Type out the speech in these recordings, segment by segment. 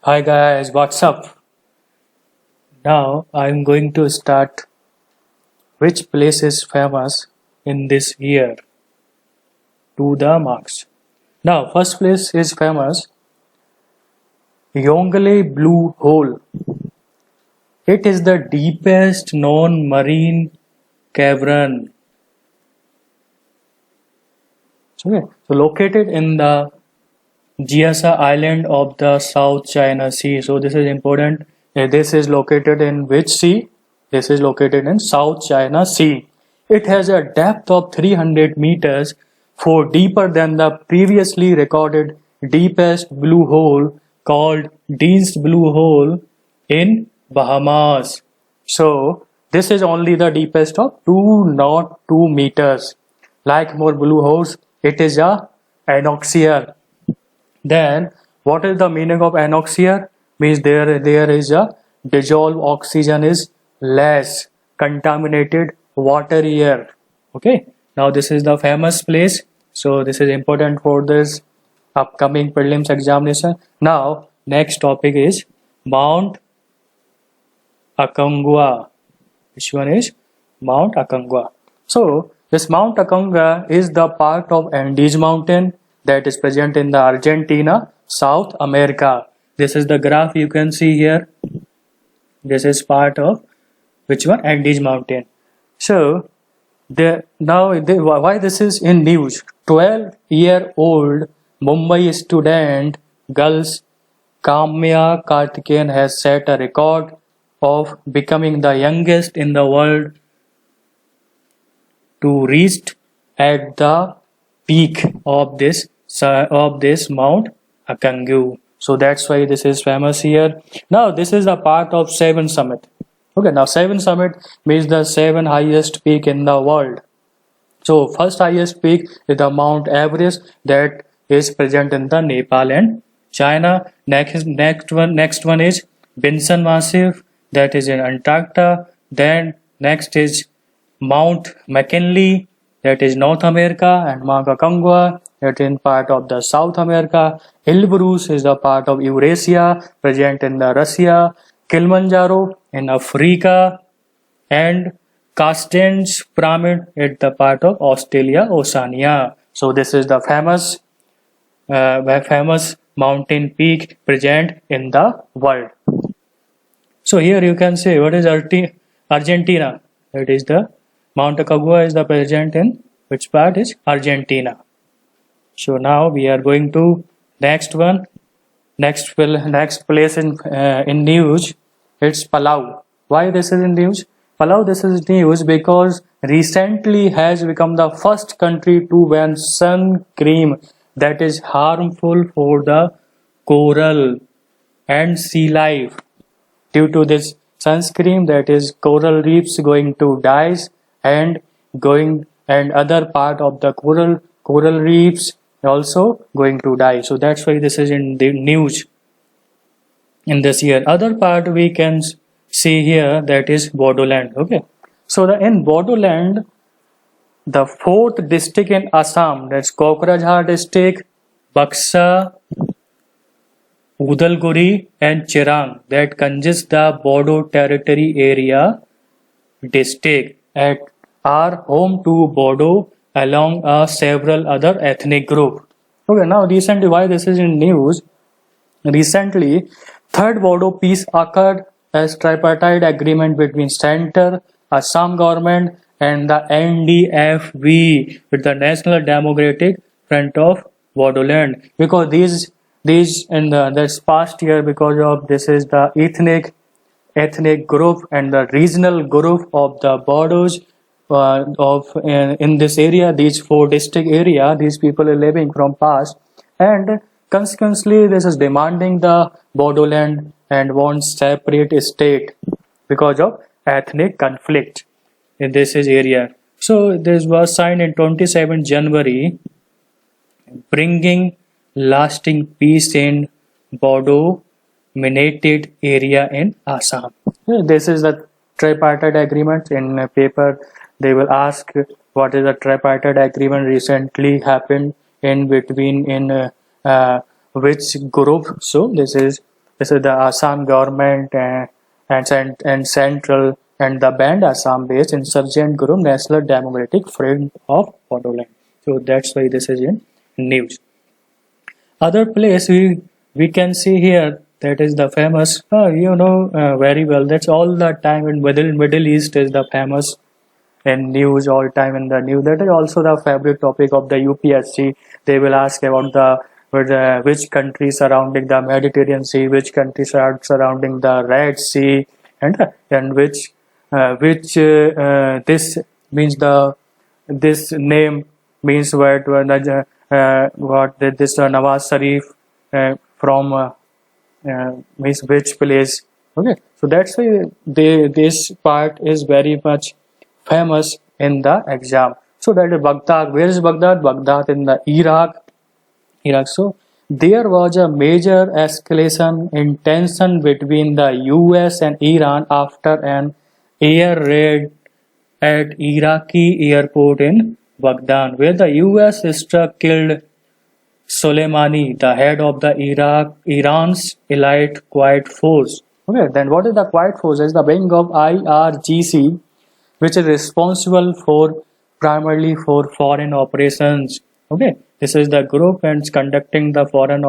Hi guys, what's up? Now I'm going to start which place is famous in this year to the marks. Now, first place is famous Yongle Blue Hole. It is the deepest known marine cavern. Okay, so located in the Jiasa Island of the South China Sea. So this is important. This is located in which sea? This is located in South China Sea. It has a depth of 300 meters, 4 deeper than the previously recorded deepest blue hole called Dean's Blue Hole in Bahamas. So this is only the deepest of 202 meters. Like more blue holes, it is a anoxia. Then, what is the meaning of anoxia? Means there is a dissolved oxygen is less, contaminated water air. Okay. Now this is the famous place. So this is important for this upcoming prelims examination. Now next topic is Mount Aconcagua. Which one is Mount Aconcagua? So this Mount Aconcagua is the part of Andes Mountain that is present in the Argentina, South America. This is the graph you can see here. This is part of which one? Andes Mountain. So why this is in news? 12-year-old Mumbai student girls Kamya Karthikeyan has set a record of becoming the youngest in the world to reach at the peak of this Mount Aconcagua. So that's why this is famous here. Now this is a part of 7 summit. Okay, now 7 summit means the 7 highest peak in the world. So first highest peak is the Mount Everest that is present in the Nepal and China. Next one is Vinson Massif that is in Antarctica. Then next is Mount McKinley that is North America, and Mount Aconcagua that is in part of the South America. Elbrus is a part of Eurasia, present in the Russia. Kilimanjaro in Africa, and Carstensz Pyramid is the part of Australia, Oceania. So this is the famous mountain peak present in the world. So here you can say what is Argentina. That is the Mount Aconcagua is the present in which part is Argentina. So now we are going to next one. Next place in news, it's Palau. Why this is in news? Palau this is news because recently has become the first country to ban sun cream that is harmful for the coral and sea life. Due to this sunscreen, that is coral reefs going to die and other part of the coral reefs also going to die. So that's why this is in the news in this year. Other part we can see here, that is Bodoland. Okay, so in Bodoland, the 4th district in Assam, that's Kokrajhar district, Baksa, Udalguri and Chirang, that consists the Bodo territory area district are home to Bodo along several other ethnic groups. Okay, now recently why this is in news? Recently, third Bodo peace occurred as tripartite agreement between center, Assam government and the NDFB with the National Democratic Front of Bodoland. Because these in this past year, because of this is the ethnic group and the regional group of the Bodos in this area, these 4 district area, these people are living from past, and consequently this is demanding the Bodoland and wants separate state because of ethnic conflict in this area. So this was signed in 27 January, bringing lasting peace in Bodo dominated area in Assam. This is the tripartite agreement. In a paper they will ask what is the tripartite agreement recently happened in between in which group. So this is This is the Assam government and central and the band Assam-based insurgent group National Democratic Front of Bodoland. So that's why this is in news. Other place we can see here, that is the famous, very well. That's all the time in Middle East is the famous in news all time in the news. That is also the favorite topic of the UPSC. They will ask about which country surrounding the Mediterranean Sea, which countries are surrounding the Red Sea, and which this means this name means what this Nawaz Sharif from means which place. Okay, so that's why this part is very much famous in the exam. So that is Baghdad. Where is Baghdad? Baghdad in the Iraq. So there was a major escalation in tension between the US and Iran after an air raid at Iraqi airport in Baghdad, where the US killed Soleimani, the head of the Iran's elite quiet force. Okay, then what is the quiet force? It's the wing of IRGC, which is responsible primarily for foreign operations. Okay, this is the group and conducting the foreign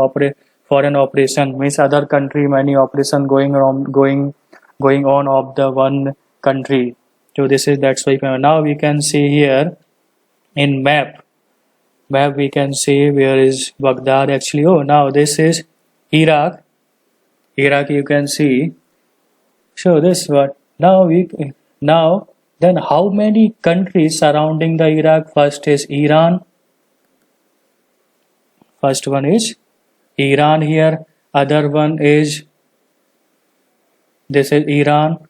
operation, means other country many operation going on of the one country. So that's why now we can see here in map we can see where is Baghdad actually. Oh, now this is Iraq you can see. So this what now then how many countries surrounding the Iraq? First is Iran. First one is Iran here. Other one is this is Iran.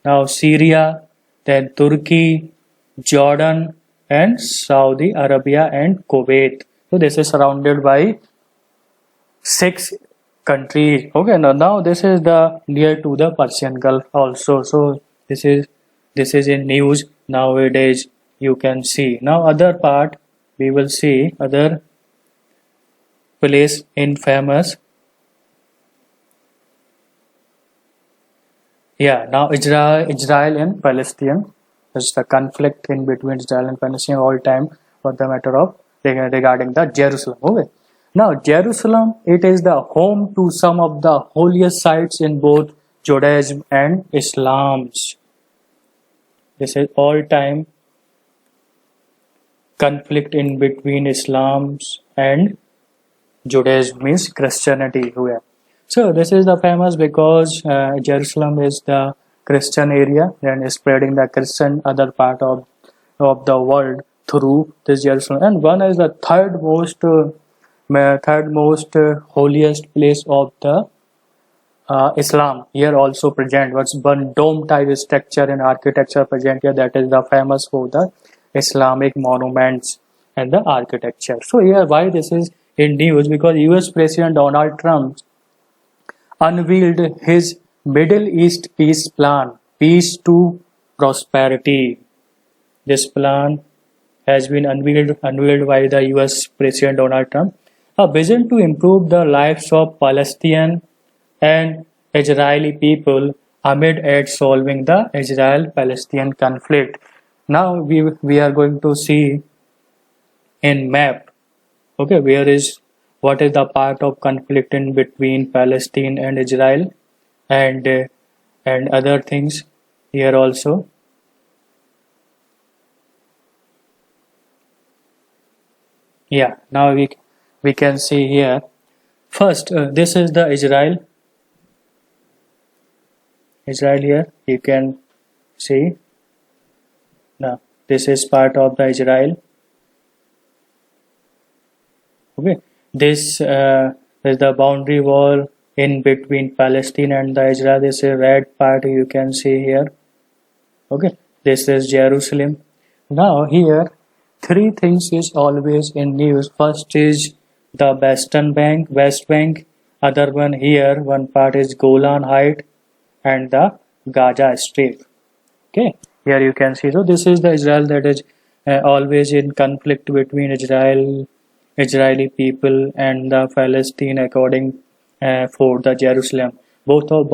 Now Syria, then Turkey, Jordan, and Saudi Arabia and Kuwait. So this is surrounded by 6 countries. Okay, now this is the near to the Persian Gulf also. So this is in news nowadays. You can see. Now other part we will see other place in famous. Yeah, now Israel and Palestine. There's the conflict in between Israel and Palestine all time for the matter of regarding the Jerusalem. Okay. Now Jerusalem, it is the home to some of the holiest sites in both Judaism and Islam. This is all time conflict in between Islam and Judaism, means Christianity. So this is the famous because Jerusalem is the Christian area and is spreading the Christian other part of the world through this Jerusalem. And one is the third most holiest place of the Islam. Here also present what's one dome type structure and architecture present here, that is the famous for the Islamic monuments and the architecture. So here why this is in news, because US President Donald Trump unveiled his Middle East peace plan, Peace to Prosperity. This plan has been unveiled by the US President Donald Trump, a vision to improve the lives of Palestinian and Israeli people amid solving the Israel-Palestinian conflict. Now we are going to see in map, okay, what is the part of conflict in between Palestine and Israel, and other things here also. Yeah, now we can see here. First, this is the Israel here. You can see. Now this is part of the Israel. Okay, this is the boundary wall in between Palestine and the Israel. This is red part you can see here. Okay, this is Jerusalem. Now here 3 things is always in news. First is the West Bank. Other one here, one part is Golan Height and the Gaza Strip. Okay, here you can see. So this is the Israel that is always in conflict between Israeli people and the Palestine for the Jerusalem. Both of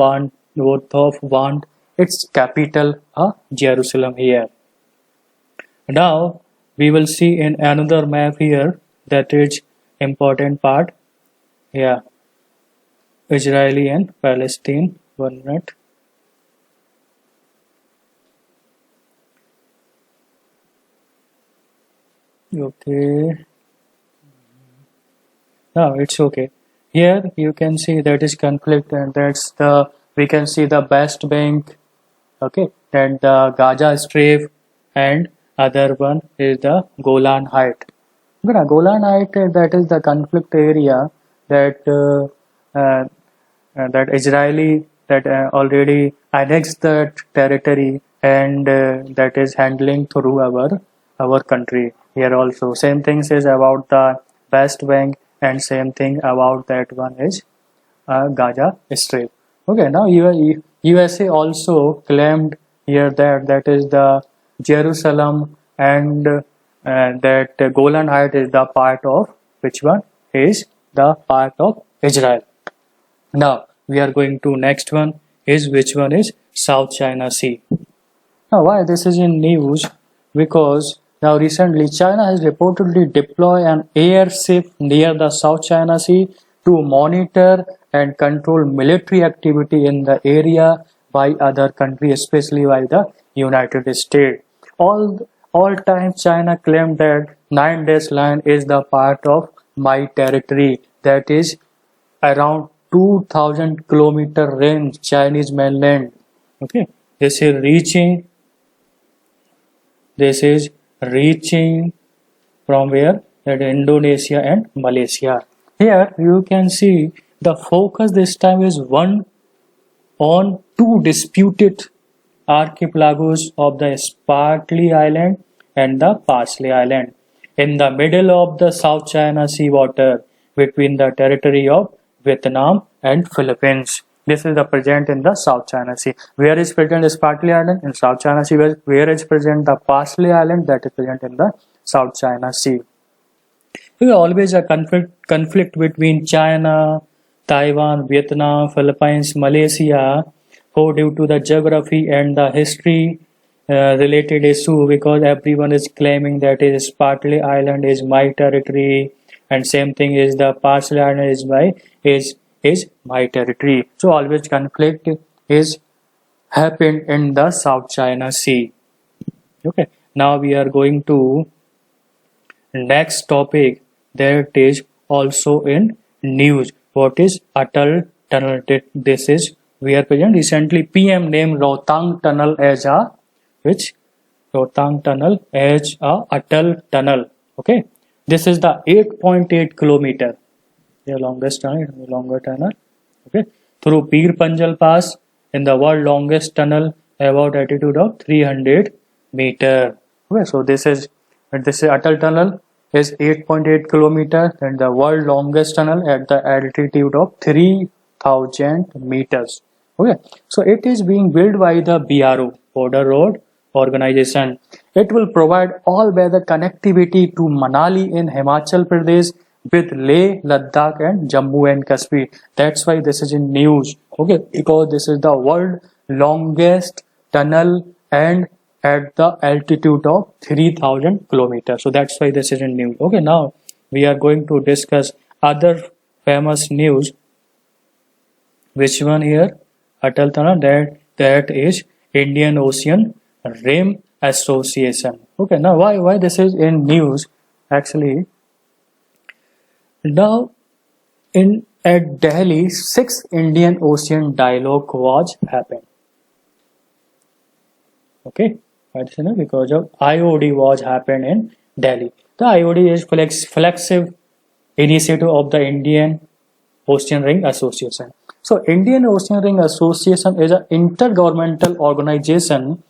want its capital, Jerusalem here. Now we will see in another map here, that is important part. Yeah, Israeli and Palestine. 1 minute. Okay. No, it's okay. Here you can see that is conflict, and that's the we can see the West Bank, okay, and the Gaza Strip, and other one is the Golan Height. Okay, Golan Height, that is the conflict area that that Israeli that already annexed that territory, and that is handling through our country. Here also same thing says about the West Bank, and same thing about that one is Gaza Strip. Okay, now USA also claimed here that that is the Jerusalem, and that Golan Height is the part of which one is the part of Israel. Now we are going to next one is which one is South China Sea. Now why this is in news? Because now recently China has reportedly deployed an airship near the South China Sea to monitor and control military activity in the area by other countries, especially by the United States. All time China claimed that 9-dash line is the part of my territory, that is around 2000 kilometer range Chinese mainland. Okay, this is reaching from where? That Indonesia and Malaysia. Here you can see the focus this time is one on two disputed archipelagos of the Spratly Island and the Parsley Island in the middle of the South China Sea water between the territory of Vietnam and Philippines. This is the present in the South China Sea. Where is present the Spratly Island? In South China Sea. Where is present the Parsley Island? That is present in the South China Sea. There is always a conflict between China, Taiwan, Vietnam, Philippines, Malaysia, who due to the geography and the history related issue, because everyone is claiming that is Spratly Island is my territory, and same thing is the Parsley Island is my territory. So always conflict is happened in the South China Sea. Okay, now we are going to next topic that is also in news. What is Atal Tunnel? This is we are present recently. PM named Rohtang Tunnel as a which Rohtang Tunnel as a Atal Tunnel. Okay, this is the 8.8 kilometer. The longest tunnel, longer tunnel. Okay, through Pir Panjal Pass in the world longest tunnel about altitude of 300 meter. Okay, so this is Atal Tunnel is 8.8 kilometer and the world longest tunnel at the altitude of 3000 meters. Okay, so it is being built by the BRO, Border Road Organization. It will provide all-weather connectivity to Manali in Himachal Pradesh with Leh, Ladakh and Jammu and Kashmir. That's why this is in news. Okay, because this is the world longest tunnel and at the altitude of 3000 kilometers. So that's why this is in news. Okay, now we are going to discuss other famous news. Which one here? Atal Tunnel, that is Indian Ocean Rim Association. Okay, now why this is in news? Actually, now at Delhi, 6th Indian Ocean Dialogue was happened. Okay, because of IOD was happened in Delhi. The IOD is flagship initiative of the Indian Ocean Ring Association. So Indian Ocean Ring Association is an intergovernmental organization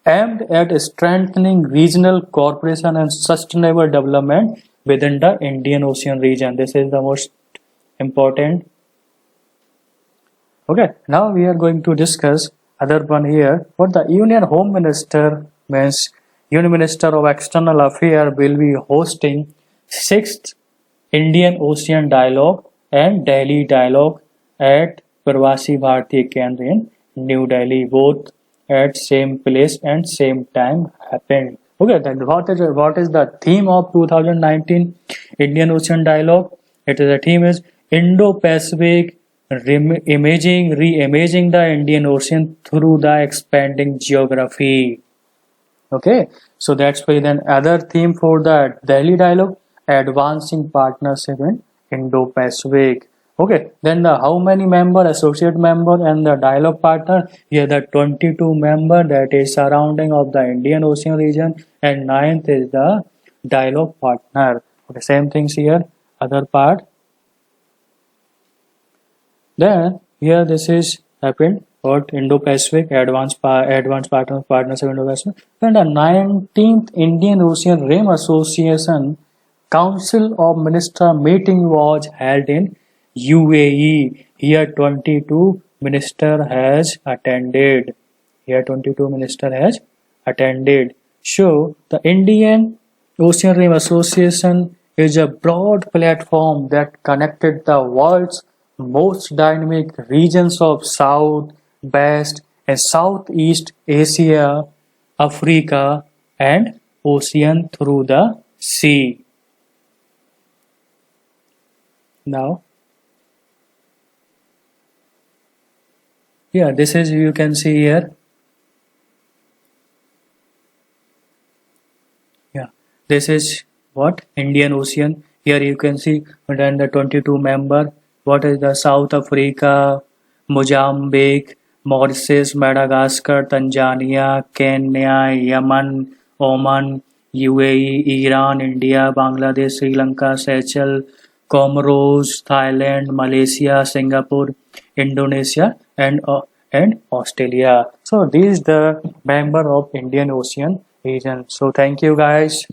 aimed at strengthening regional cooperation and sustainable development within the Indian Ocean region. This is the most important. Okay, now we are going to discuss other one here. What the Union Home Minister means, Union Minister of External Affairs will be hosting 6th Indian Ocean Dialogue and Delhi Dialogue at Pravasi Bharatiya Kendra in New Delhi. Both at same place and same time happened. Okay, then what is the theme of 2019 Indian Ocean Dialogue? It is the theme is Indo-Pacific reimagining the Indian Ocean through the expanding geography. Okay, so that's why then other theme for the Delhi dialogue, advancing partnership in Indo-Pacific. Okay, then the how many member, associate member and the dialogue partner? Here the 22 member, that is surrounding of the Indian Ocean region, and ninth is the dialogue partner. Okay, same things here, other part. Then here this is happened what Indo-Pacific advanced partnership Indo-Pacific. Then the 19th Indian Ocean Rim Association Council of Minister meeting was held in UAE. Here 22 minister has attended. Here 22 minister has attended. So the Indian Ocean Rim Association is a broad platform that connected the world's most dynamic regions of South, West, and Southeast Asia, Africa, and Ocean through the sea. Now, yeah, this is you can see here. Yeah, this is what Indian Ocean. Here you can see then the 22 member. What is the South Africa, Mozambique, Mauritius, Madagascar, Tanzania, Kenya, Yemen, Oman, UAE, Iran, India, Bangladesh, Sri Lanka, Seychelles, Comoros, Thailand, Malaysia, Singapore, Indonesia, and Australia. So these the member of Indian Ocean region. So thank you guys.